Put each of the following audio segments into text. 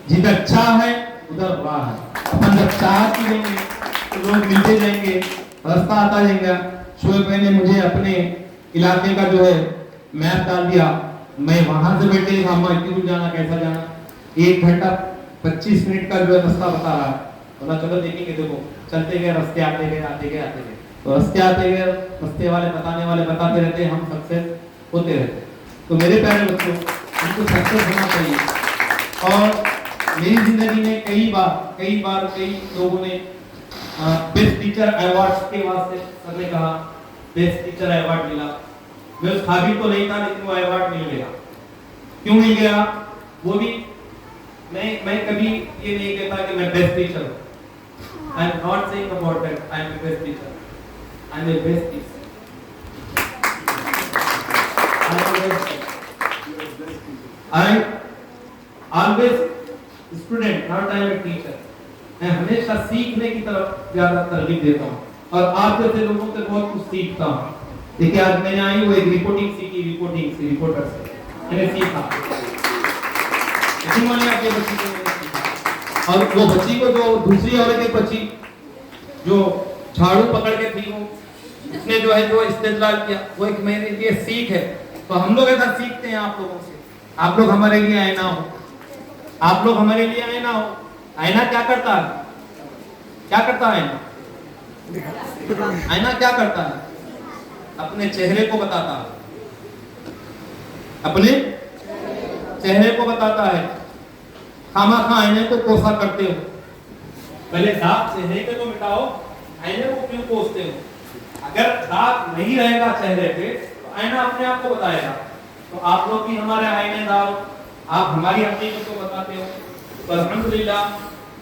जिधर चाह है उधर राह है। अपन जब चाह की लेंगे तो लोग मिलते जाएंगे, रास्ता आता जाएगा। शोएब भाई ने मुझे अपने इलाके का जो है मैप डाल दिया, मैं वहां से बैठे हम इतनी दूर जाना कैसा जाना, 1 घंटा 25 मिनट का जो है रास्ता बता रहा है। बोला चलो देखेंगे, देखो चलते गए, रास्ते आते गए आते गए आते गए, तो रास्ते आते गए, रास्ते वाले बताने वाले बताते रहते, हम सक्सेस होते रहते। तो मेरे प्यारे बच्चों, उनको सक्सेस होना चाहिए। और मेरी जिंदगी में कई बार कई लोगों ने बेस्ट टीचर अवार्ड के वास्ते सर ने कहा बेस्ट टीचर अवार्ड मिला। मैं उस काबिल तो नहीं था, लेकिन वो अवार्ड मिल गया। क्यों मिल गया वो भी मैं कभी ये नहीं कहता कि मैं बेस्ट टीचर हूं। I am not saying about that I am the best teacher, I am the best teacher. I always student, not I am a teacher. मैं हमेशा सीखने की तरफ ज्यादा तरजीह देता हूँ और आप जैसे लोगों से बहुत कुछ सीखता हूँ। देखिए आज मैंने आई वो एक रिपोर्टिंग सीखी, रिपोर्टर से मैंने सीखा, लेकिन मैंने अपने बच्ची को नहीं सीखा। और वो बच्ची को जो दूसरी औरत एक बच्ची जो झाड़ू पकड़ के थी, वो उसने जो है जो इस्तेदलाल किया, वो एक मेरे लिए सीख है। तो हम लोग ऐसा सीखते हैं आप लोगों से। आप लोग हमारे लिए आईना हो, आप लोग हमारे लिए आईना हो। आईना क्या करता है? क्या करता है आईना? आईना क्या करता है? अपने चेहरे को बताता है, अपने चेहरे को बताता है। खामा आईने को कोसा करते हो, पहले दाग चेहरे पे तो मिटाओ, आईने को क्यों कोसते हो? अगर दाग नहीं रहेगा चेहरे पे तो आईना अपने आप को बताएगा। तो आप लोग भी हमारे आईनेदार, आप हमारी हकीकत को बताते हो। तो अल्हम्दुलिल्लाह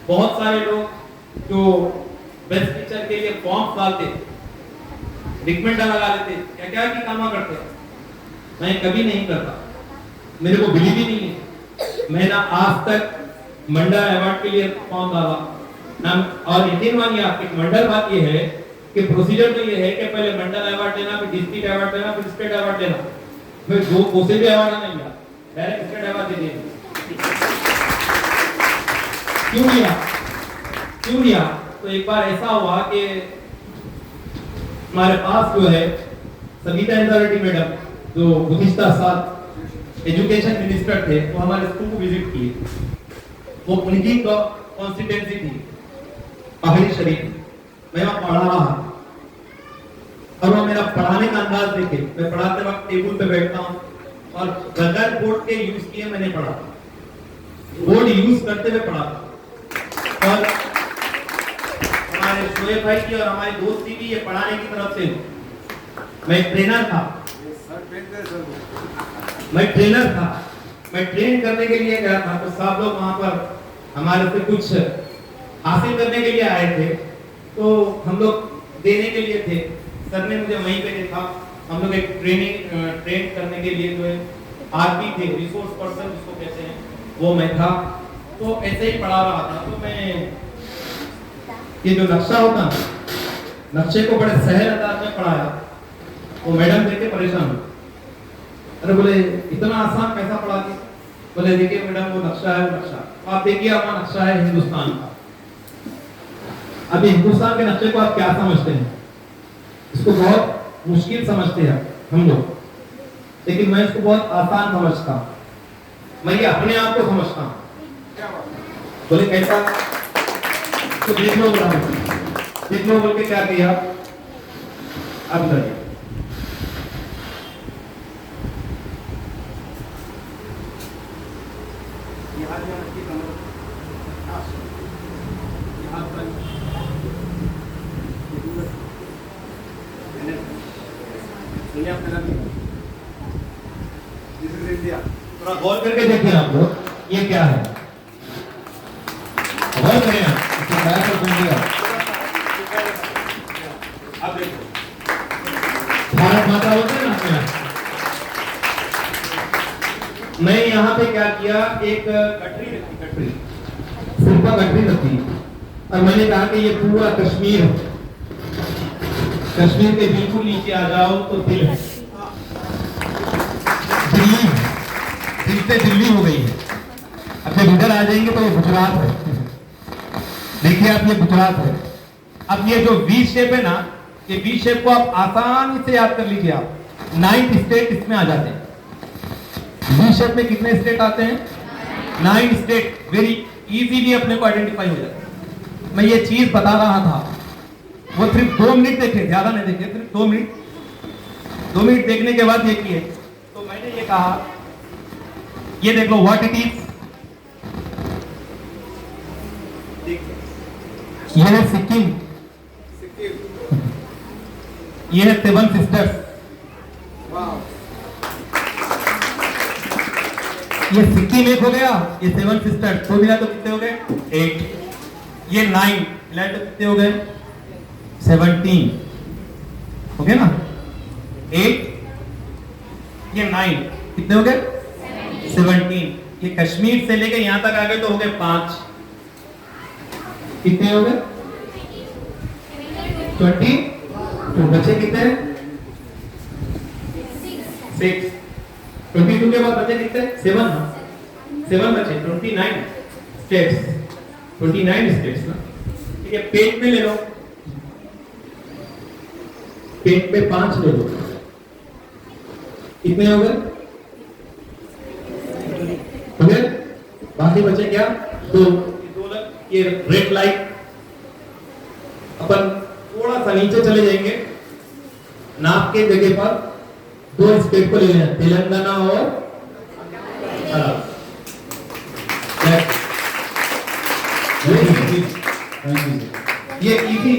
बहुत सारे लोग जो बेस्ट टीचर के लिए फॉर्म डालते, रिकमेंडर लगा लेते, क्या क्या की काम करते हैं, मैं कभी नहीं करता, मेरे को बिलीव ही नहीं है। मैंने आज तक मंडल अवार्ड के लिए फॉर्म डाला ना। और यकीन मानिए आप, एक मंडल बात ये है कि प्रोसीजर तो ये है कि पहले मंडल अवार्ड लेना, फिर डिस्ट्रिक्ट अवार्ड लेना, फिर स्टेट अवार्ड लेना। मैं दो कोसे भी अवार्ड नहीं लिया, डायरेक्ट स्टेट अवार्ड दे दिया। क्यों लिया? तो एक बार ऐसा हुआ कि हमारे पास जो है सविता इंदिरा रेड्डी मैडम, जो गुज़िश्ता साल एजुकेशन मिनिस्टर थे, वो हमारे स्कूल को विजिट किए। वो उनकी कॉन्स्टिट्यूएंसी थी पहाड़ी शरीफ, मैं वहां पढ़ा रहा और वो मेरा पढ़ाने का अंदाज देखे। मैं पढ़ाते वक्त टेबल पे बैठता हूँ और बगैर बोर्ड के यूज किए मैंने पढ़ा, बोर्ड यूज करते हुए पढ़ा। और हमारे शोएब भाई की और हमारी दोस्ती भी ये पढ़ाने की तरफ से। मैं ट्रेनर था, मैं ट्रेन करने के लिए गया था। तो सब लोग वहां पर हमारे से कुछ हासिल करने के लिए आए थे, तो हम लोग देने के लिए थे। सर ने मुझे वहीं पे देखा, हम लोग एक ट्रेन करने के लिए जो है आरपी थे, रिसोर्स पर्सन जिसको कहते हैं, वो मैं था। तो ऐसे ही पढ़ा रहा था। तो मैं ये जो नक्शा होता है, नक्शे को बड़े सहज अंदाज में पढ़ाया। वो मैडम देख के परेशान हुई, अरे बोले इतना आसान कैसा पढ़ा दी? बोले देखिए मैडम, वो नक्शा है, वो नक्शा आप देखिए, हमारा नक्शा है हिंदुस्तान का। अभी हिंदुस्तान के नक्शे को आप क्या समझते हैं? इसको बहुत मुश्किल समझते हैं हम लोग, लेकिन मैं इसको बहुत आसान समझता हूं। मैं ये अपने आप को समझता हूं। बोले कैसा? तो देख लो बोल के क्या किया? अब बताइए। थोड़ा गौर करके देखिए आप लोग, ये क्या है? गौर करें आप देखो, भारत माता होते हैं ना। मैं यहाँ पे क्या किया, एक गठरी सिर्फ गठरी रखी और मैंने कहा कि ये पूरा कश्मीर है। कश्मीर के बिल्कुल नीचे आ जाओ तो दिल है, दिल्ली, दिल से दिल्ली हो गई है। अब जब इधर आ जाएंगे तो गुजरात है। देखिए आप, ये गुजरात है। अब ये जो वी शेप है ना, ये वी शेप को आप आसानी से याद कर लीजिए। आप 9 स्टेट इसमें आ जाते हैं। वी शेप में कितने स्टेट आते हैं? 9 स्टेट। वेरी इजीली अपने को आइडेंटिफाई हो जाता है। मैं ये चीज बता रहा था, वो सिर्फ 2 मिनट देखे, ज्यादा नहीं देखे, सिर्फ 2 मिनट। 2 मिनट देखने के बाद ये किए तो मैंने ये कहा, ये देख लो व्हाट इट इज। ये है सिक्किम, ये है 7 सिस्टर्स, ये सिक्किम एक हो गया, ये 7 सिस्टर्स तो मिला तो कितने हो गए? 8। ये 9 मिला तो कितने हो गए? 17 हो गए ना। 8 ये 9 कितने हो गए? 17। ये कश्मीर से लेके यहां तक आ गए तो हो गए 5। कितने हो गए? 20। तो बचे कितने? 6। 22 के बाद बचे कितने? 7 बचे। 29 स्टेट्स, 29 स्टेट्स ना। ठीक है, पेट में ले लो, पेट में 5 ले लो, कितने हो गए? हो गए। बाकी बचे क्या? 2। ये रेड लाइट, अपन थोड़ा सा नीचे चले जाएंगे, नाप के जगह पर 2 स्टेट को ले लेना, तेलंगाना और ये इजी,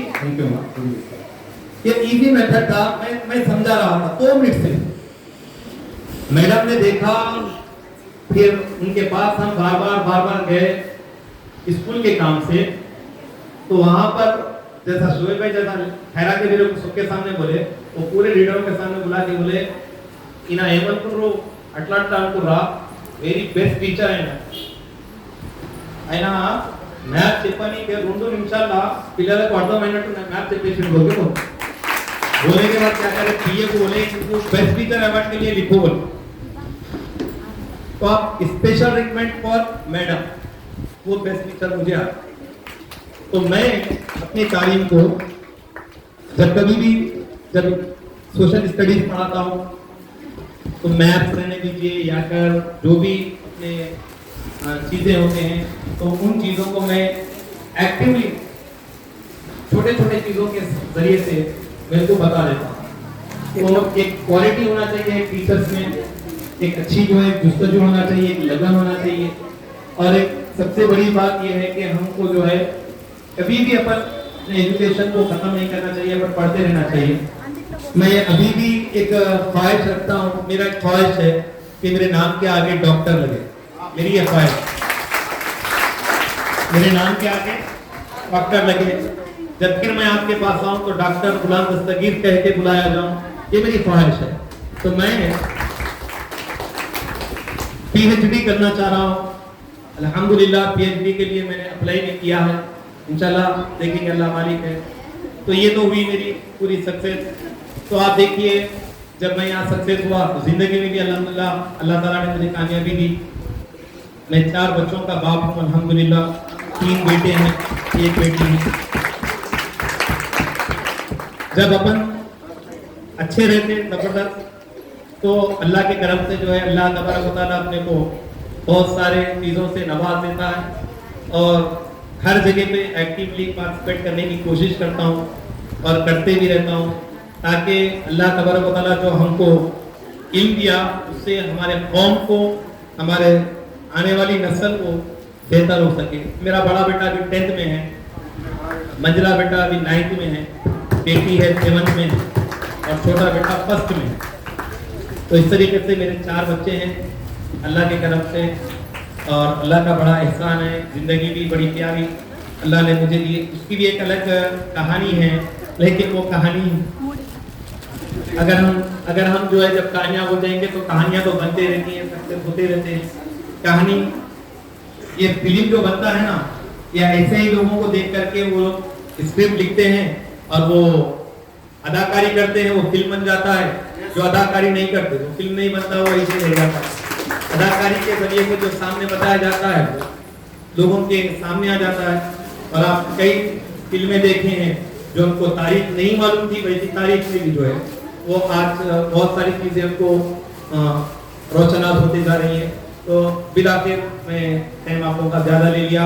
ये इजी मेथड था। मैं समझा रहा था 2 मिनट से। मैडम ने देखा, फिर उनके पास हम बार बार गए स्कूल के काम से। तो वहां पर जैसा शोएब भाई जैसा ठहरा के मेरे को सबके सामने बोले, वो पूरे लीडरों के सामने बुला के बोले, इना हेमंतपुर अटलांटा अनुकुरा वेरी बेस्ट टीचर అయినా మ్యాథ్స్ చెప్పని 2 నిమిషాల్లో పిల్లలకు అర్థమైనట్టు మ్యాథ్స్ చెప్పేసి बोलने के बाद क्या करे, पीए को बोले बेस्ट टीचर अवार्ड के लिए लिखो बोले। तो आप स्पेशल रिकमेंड फॉर मैडम, वो बेस्ट टीचर मुझे आता। तो मैं अपनी तालीम को जब कभी भी जब सोशल स्टडीज पढ़ाता हूँ तो मैथ्स रहने दीजिए या कर जो भी अपने चीज़ें होते हैं, तो उन चीज़ों को मैं एक्टिवली छोटे छोटे चीज़ों के जरिए से मेरे को बता देता हूँ। तो एक क्वालिटी होना चाहिए टीचर्स में, एक अच्छी जो है जुस्तजू होना चाहिए, एक लगन होना चाहिए। और एक सबसे बड़ी बात यह है कि हमको जो है कभी भी अपन अपने एजुकेशन को खत्म नहीं करना चाहिए, पर पढ़ते रहना चाहिए। मैं अभी भी एक ख्वाहिश रखता हूँ, मेरा एक ख्वाहिश है कि मेरे नाम के आगे डॉक्टर लगे। मेरी ये ख्वाहिश, मेरे नाम के आगे डॉक्टर लगे। जब फिर मैं आपके पास आऊँ तो डॉक्टर गुलाम दस्तगीर कह के बुलाया जाऊँ, ये मेरी ख्वाहिश है। तो मैं पीएचडी करना चाह रहा हूँ। अल्हम्दुलिल्लाह पीएचडी के लिए मैंने अप्लाई भी किया है, इंशाल्लाह देखेंगे, अल्लाह मालिक है। तो ये तो हुई मेरी पूरी सक्सेस। तो आप देखिए, जब मैं यहाँ सक्सेस हुआ तो जिंदगी में भी अल्हम्दुलिल्लाह अल्लाह ताला ने मुझे कामयाबी दी। मैं 4 बच्चों का बाप हूँ अल्हम्दुलिल्लाह, 3 बेटे हैं, 1 बेटी है। जब अपन अच्छे रहते जबरदस्त, तो अल्लाह के करम से जो है अल्लाह तबारक व तआला अपने को बहुत सारे चीज़ों से नवाज देता है। और हर जगह पे एक्टिवली पार्टिसिपेट करने की कोशिश करता हूँ और करते भी रहता हूँ, ताकि अल्लाह तबारक व तआला जो हमको इल्म दिया उससे हमारे कौम को, हमारे आने वाली नस्ल को बेहतर हो सके। मेरा बड़ा बेटा अभी 10th में है, मंझला बेटा अभी 9th में है, बेटी है 7th में है और छोटा बेटा 1st में है। तो इस तरीके से मेरे 4 बच्चे हैं अल्लाह के करम से, और अल्लाह का बड़ा एहसान है। ज़िंदगी भी बड़ी प्यारी अल्लाह ने मुझे दी। उसकी भी एक अलग कहानी है, लेकिन वो कहानी अगर हम जो है जब कहानियाँ हो जाएंगे तो कहानियाँ तो बनते रहती हैं, सक्सेस होते रहते हैं। कहानी ये फिल्म जो बनता है ना, या ऐसे ही लोगों को देख करके वो लोग स्क्रिप्ट लिखते हैं और वो अदाकारी करते हैं, वो फिल्म बन जाता है। जो अदाकारी नहीं करते वो फिल्म नहीं बनता, वो ऐसे रह जाता है। अदाकारी के जरिए से जो सामने बताया जाता है लोगों के सामने आ जाता है। और आप कई फिल्में देखे हैं जो हमको तारीख नहीं मालूम थी, वैसी तारीख में भी जो है वो आज बहुत सारी चीजें हमको रोशनास होती जा रही है। तो बिलाखिर मैं टाइम आप लोगों का ज्यादा ले लिया।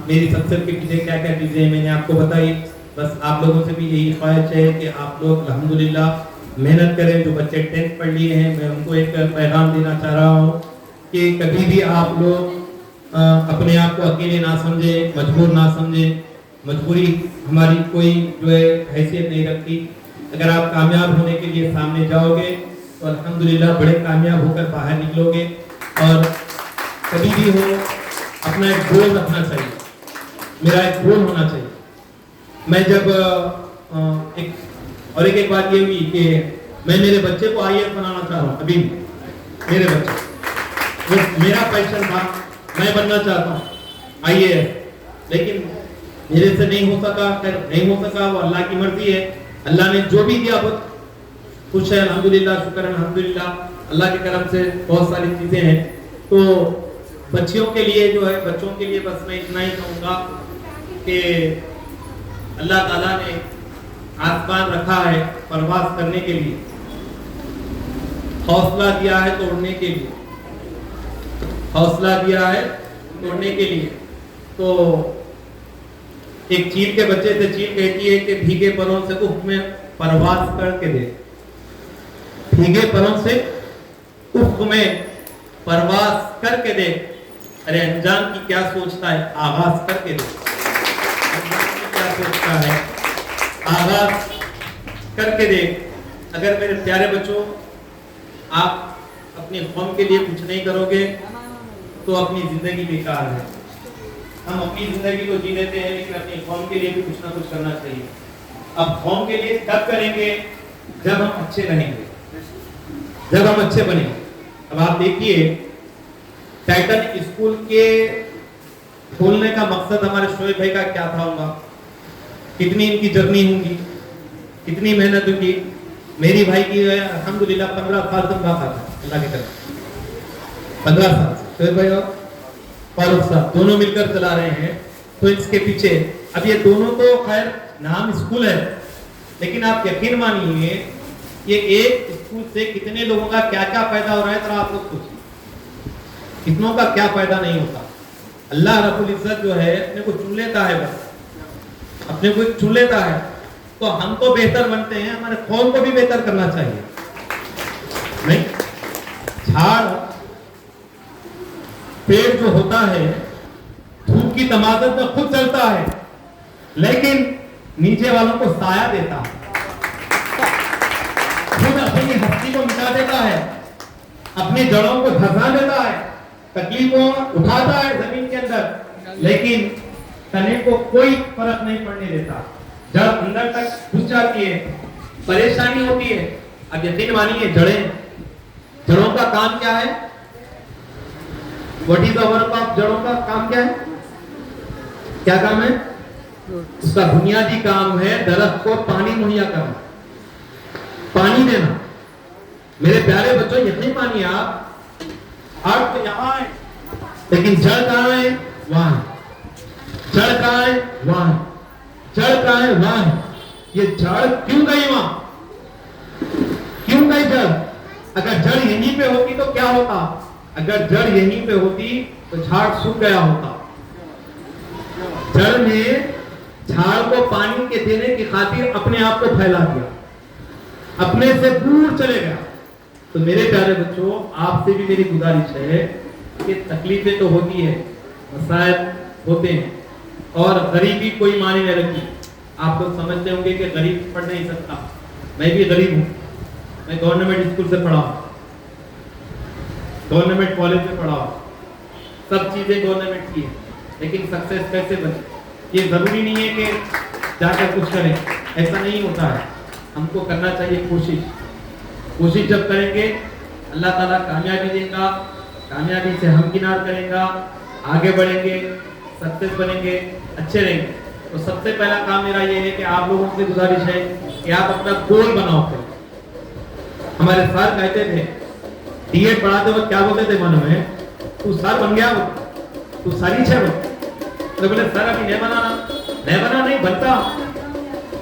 मेरी सक्सेस के पीछे क्या क्या चीजें मैंने आपको बताई। बस आप लोगों से भी यही ख्वाहिश है कि आप लोग अल्हम्दुलिल्लाह मेहनत करें। जो बच्चे 10th पढ़ लिए हैं, मैं उनको एक पैगाम देना चाह रहा हूँ कि कभी भी आप लोग अपने आप को अकेले ना समझें, मजबूर ना समझें। मजबूरी हमारी कोई जो है हैसियत नहीं रखती। अगर आप कामयाब होने के लिए सामने जाओगे तो अल्हम्दुलिल्लाह बड़े कामयाब होकर बाहर निकलोगे। और कभी भी हो अपना एक गोल रखना चाहिए। मेरा एक गोल होना चाहिए। मैं जब एक बात ये हुई कि मैं मेरे बच्चे को IAS बनाना चाह रहा हूँ। अभी मेरे बच्चे, वो मेरा पैशन था, मैं बनना चाहता हूँ IAS, लेकिन मेरे से नहीं हो सका। फिर नहीं हो सका, वो अल्लाह की मर्जी है। अल्लाह ने जो भी दिया बहुत खुश है, अल्हम्दुलिल्लाह, शुक्र है अल्हम्दुलिल्लाह। अल्लाह के करम से बहुत सारी चीजें हैं। तो बच्चियों के लिए जो है, बच्चों के लिए बस मैं इतना ही कहूँगा कि अल्लाह ताला ने आसमान रखा है परवाज करने के लिए, हौसला दिया है तोड़ने के लिए, हौसला दिया है तोड़ने के लिए। तो एक चील के बच्चे से चील कहती है कि भीगे परों से उफ में परवाज करके दे, भीगे परों से उफ में परवाज करके दे। अरे अनजान की क्या सोचता है, आगाज करके दे। अनजान की क्या सोचता है, आगाज करके दे। अगर मेरे प्यारे बच्चों आप अपनी कौम के लिए कुछ नहीं करोगे तो अपनी जिंदगी बेकार है। हम अपनी जिंदगी को जी लेते हैं, लेकिन अपनी कौम के लिए भी कुछ ना कुछ करना चाहिए। अब कौम के लिए तब करेंगे जब हम अच्छे रहेंगे, जब हम अच्छे बनेंगे। अब आप देखिए टाइटन स्कूल के खोलने का मकसद हमारे शोएब भाई का क्या था होगा, कितनी इनकी जर्नी होगी, कितनी मेहनत होगी। मेरी भाई की अल्हम्दुलिल्लाह 15 साल से बात आता है अल्लाह की तरफ, 15 साल से शोएब भाई और फारूक साहब दोनों मिलकर चला रहे हैं। तो इसके पीछे अब ये दोनों तो खैर नाम स्कूल है, लेकिन आप यकीन मानिए ये एक स्कूल से कितने लोगों का क्या क्या फायदा हो रहा है। तो आप लोग सोचिए कितनों का क्या फायदा नहीं होता। अल्लाह रब्बुल इज्जत जो है अपने को चुन लेता है, बस अपने को चुन लेता है। तो हम तो बेहतर बनते हैं, हमारे कौम को भी बेहतर करना चाहिए। नहीं, झाड़ पेड़ जो होता है धूप की तमाजत में खुद चलता है, लेकिन नीचे वालों को साया देता है, खुद अपनी हस्ती को मिटा देता है, अपनी जड़ों को धंसा देता है, तकलीफों उठाता है जमीन के अंदर, लेकिन तने को कोई फर्क नहीं पड़ने देता। जब अंदर तक घुस जाती है परेशानी होती है। अब यकीन मानिए जड़ों का काम क्या है? What is the work of जड़ों का काम क्या है? क्या काम है उसका? बुनियादी काम है दरख्त को पानी मुहैया करना, पानी देना। मेरे प्यारे बच्चों यकीन मानिए आप तो यहाँ है, लेकिन जड़ कहाँ है? वहां। जड़ कहाँ है? वहां। जड़ कहाँ है? वहां। ये जड़ क्यों गई वहां? क्यों गई जड़? अगर जड़ यहीं पे होती तो क्या होता? अगर जड़ यहीं पे होती तो झाड़ सूख गया होता। जड़ ने झाड़ को पानी के देने की खातिर अपने आप को फैला दिया, अपने से दूर चले गया। तो मेरे प्यारे बच्चों आपसे भी मेरी गुजारिश है कि तकलीफें तो होती है, मसाइल होते हैं, और गरीबी कोई माने नहीं रखी। आप लोग समझते होंगे कि गरीब पढ़ नहीं सकता। मैं भी गरीब हूँ, मैं गवर्नमेंट स्कूल से पढ़ा हूँ, गवर्नमेंट कॉलेज में पढ़ा हूँ, सब चीजें गवर्नमेंट की है, लेकिन सक्सेस कैसे बने? ये जरूरी नहीं है कि जाकर कुछ करें, ऐसा नहीं होता है। हमको करना चाहिए कोशिश जब करेंगे अल्लाह ताला कामयाबी देगा, कामयाबी से हमकिनार करेगा, आगे बढ़ेंगे, सक्सेस बनेंगे, अच्छे रहेंगे। तो सबसे पहला काम मेरा ये है कि आप लोगों से गुजारिश है कि आप अपना गोल बनाओ। हमारे सर कहते थे डीएड पढ़ाते वक्त क्या बोलते थे मन में, तू सर बन गया, तू सारी छे तो बोले सर अभी नहीं बनाना, नहीं बना, नहीं बनता,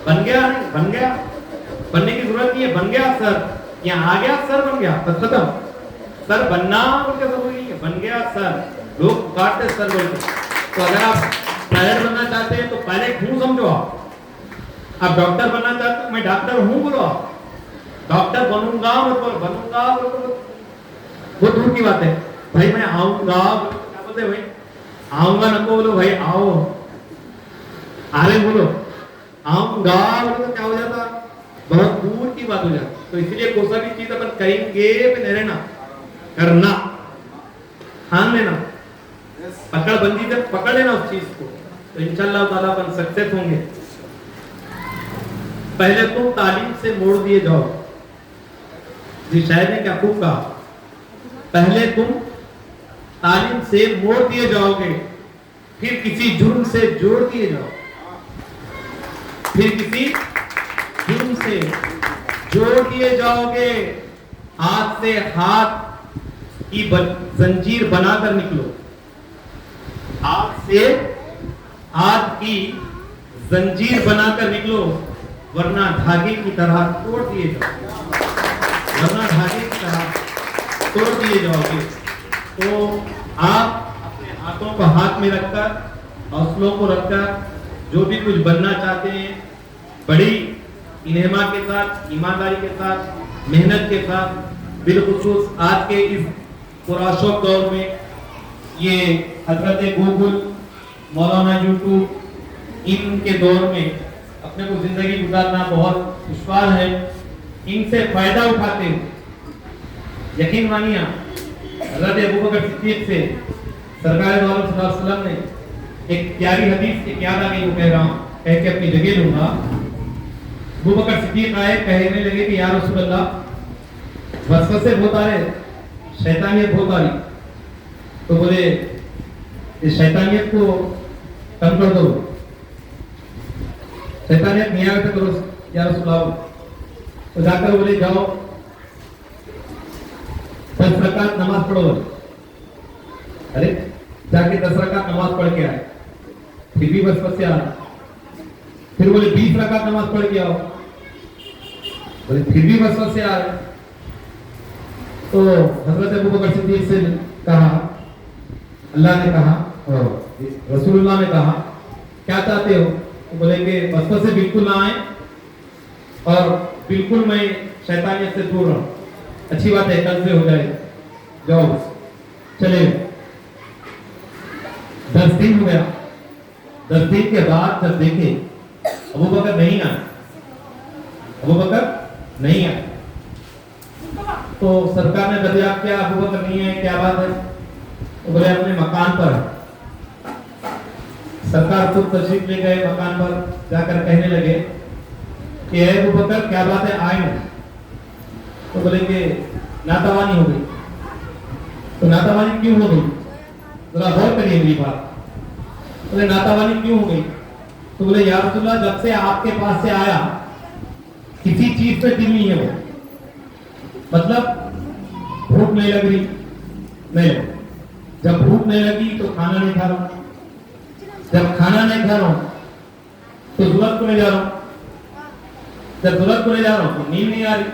बन गया, नहीं बन गया, बनने की जरूरत नहीं है, बन गया सर, यहाँ आ गया सर बन गया, तो खत्म। सर बनना बोलकर जरूरी नहीं है, बन गया सर, लोग काटते सर बोलते। तो अगर आप पायलट बनना चाहते हैं तो पायलट हूँ समझो, आप डॉक्टर बनना चाहते हैं मैं डॉक्टर हूँ बोलो, डॉक्टर बनूंगा मतलब बनूंगा वो दूर की बात है भाई, मैं आऊंगा क्या बोलते भाई, आऊंगा नको बोलो भाई, आओ अरे बोलो, आऊंगा बोलो तो क्या हो जाता, बहुत दूर की बात हो जाती। तो इसलिए कोई सा भी चीज अपन करेंगे पे नहीं रहना, करना, ठान लेना, पकड़ बंदी से पकड़ लेना उस चीज को, तो इंशाल्लाह ताला अपन सक्सेस होंगे। पहले तुम तालीम से मोड़ दिए जाओ, जी शायद ने क्या खूब कहा, पहले तुम तालीम से मोड़ दिए जाओगे, फिर किसी जुर्म से जोड़ दिए जाओ, फिर किसी जुर्म से जोड़ दिए जाओगे, हाथ से हाथ की जंजीर बनाकर निकलो, हाथ से हाथ की जंजीर बनाकर निकलो, वरना धागे की तरह तोड़ दिए जाओगे, वरना धागे की तरह तोड़ दिए जाओगे। तो आप अपने हाथों को हाथ में रखकर, हौसलों को रखकर जो भी कुछ बनना चाहते हैं, बड़ी इनेमा के साथ, ईमानदारी के साथ, मेहनत के साथ, बिलखुसूस आज के इस पुराशोक दौर में ये हजरत गूगल, मौलाना यूट्यूब, इनके दौर में अपने को जिंदगी गुजारना बहुत दुश्वार है। इनसे फायदा उठाते हुए यकीन मानिए हज़रत अबू बकर सिद्दीक से सरकार दो आलम सल्लल्लाहु अलैहि वसल्लम ने एक प्यारी हदीस की याद आ गई, वो कह रहा हूँ, कह के अपनी जगह लूंगा। अबू बकर सिद्दीक आए, कहने लगे कि या रसूल अल्लाह वसवसे बहुत आ रहे, शैतानियत बहुत आ रही, तो बोले इस शैतानियत को कम कर दो, शैतानियत नहीं आवे तो करो या रसूल अल्लाह। तो जाकर बोले जाओ 10 रकात नमाज पढ़ो, अरे जाके 10 रकात नमाज पढ़ के आए, फिर भी वसवसे आ रहा, फिर बोले 20 रकात नमाज पढ़ के आओ, बोले फिर भी वसवसे आ रहे। तो हजरत अबू बकर सिद्दीक से कहा, अल्लाह ने कहा और रसूलुल्लाह ने कहा क्या चाहते हो, तो बोले कि वसवसे बिल्कुल ना आए और बिल्कुल मैं शैतानियत से दूर रहूं, अच्छी बात है कल से हो जाए, जाओ चले। 10 दिन हो गया, 10 दिन के बाद जब देखे अबू बकर नहीं आए, अबू बकर नहीं आए, तो सरकार ने दरियाफ्त किया अबू बकर नहीं है, क्या बात है, तो बोले अपने मकान पर। सरकार खुद तशरीफ ले गए मकान पर, जाकर कहने लगे कि अबू बकर क्या बात है आए नहीं, तो बोले कि नातावानी हो गई। तो नातावानी क्यों हो गई, जरा गौर करिए मेरी बात। बोले नातावानी क्यों हो गई, तो बोले या रसूलल्लाह जब से आपके पास से आया किसी चीज पे दिल नहीं है, वो मतलब भूख नहीं लग रही, नहीं, जब भूख नहीं लगी तो खाना नहीं खा रहा, जब खाना नहीं खा रहा हूं तो जरूरत को नहीं जा रहा हूं, जब जरूरत को नहीं जा रहा हूं तो नींद नहीं आ रही।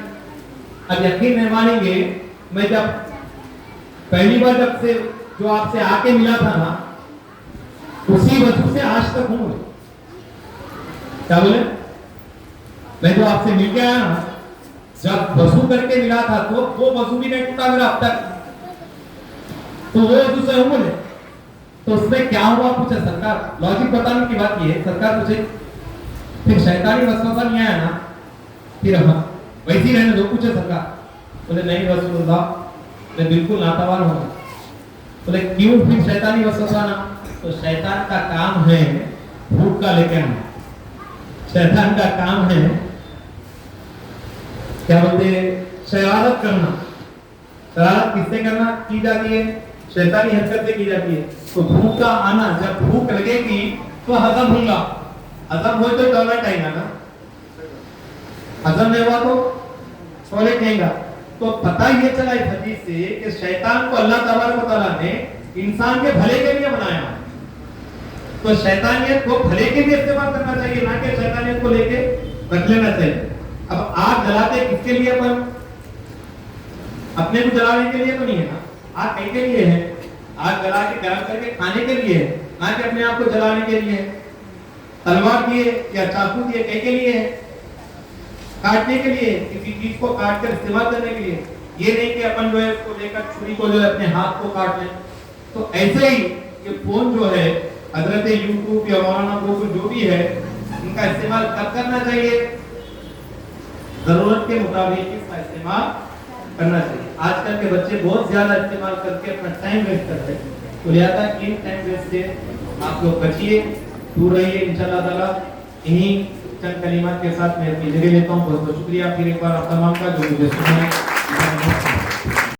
अब यकीन नहीं मानेंगे, मैं जब पहली बार जब से जो आपसे आके मिला था ना, उसी वजह से आज तक हूं। क्या बोले, मैं जो आपसे मिल के आया ना, जब वजू करके मिला था तो वो वजू भी नहीं टूटा मेरा अब तक, तो वो वजू से हूं बोले। तो उसमें क्या हुआ पूछे सरकार, लॉजिक बताने की बात ये है, सरकार पूछे फिर शैतानी वसवसा नहीं आया ना, फिर हम वैसे ही रहने दो, पूछे सरकार, बोले नहीं रसूलुल्लाह मैं बिल्कुल नातावान हूं। बोले क्यों फिर शैतानी वसवसा ना, तो शैतान का काम है भूख का लेके आना, शैतान का काम है क्या बोलते शरारत करना। शरारत किससे करना की जाती है, शैतानी हरकत से की जाती है। तो भूख का आना, जब भूख लगेगी तो हजम होगा, हजम हो तो टॉयलेट आएगा ना, हजम नहीं हुआ तो टॉयलेट आएगा, तो पता ये चला इस हदीस से कि शैतान को अल्लाह तबारक व तआला ने इंसान के भले के लिए बनाया। तो शैतानियत को भले के लिए इस्तेमाल करना चाहिए, ना कि शैतानियत को लेके रख लेना चाहिए। अब आग जलाते किसके लिए? अपन अपने को जलाने के लिए तो नहीं है ना, आग कहीं के लिए है? आग जला के गर्म करके खाने के लिए है, ना कि अपने आप को जलाने के लिए। तलवार दिए या चाकू दिए कहीं के लिए है? काटने के लिए, किसी चीज को काट कर इस्तेमाल करने के लिए। ये नहीं कि अपन जो है उसको लेकर छुरी को जो है अपने हाथ को काट लें। तो ऐसे ही ये फोन जो है, हजरत यूट्यूब या मौलाना गूगल जो भी है, इनका इस्तेमाल कब करना चाहिए? जरूरत के मुताबिक इसका इस्तेमाल करना चाहिए। आजकल के बच्चे बहुत ज्यादा इस्तेमाल करके अपना टाइम वेस्ट करते हैं, तो लिहाजा इन टाइम वेस्ट से आप लोग बचिए, दूर रहिए इंशाअल्लाह ताला। इन्हीं चंद कलिमात के साथ मैं अपनी जगह लेता हूँ। बहुत बहुत शुक्रिया फिर एक बार आप तमाम का जो मुझे सुना है।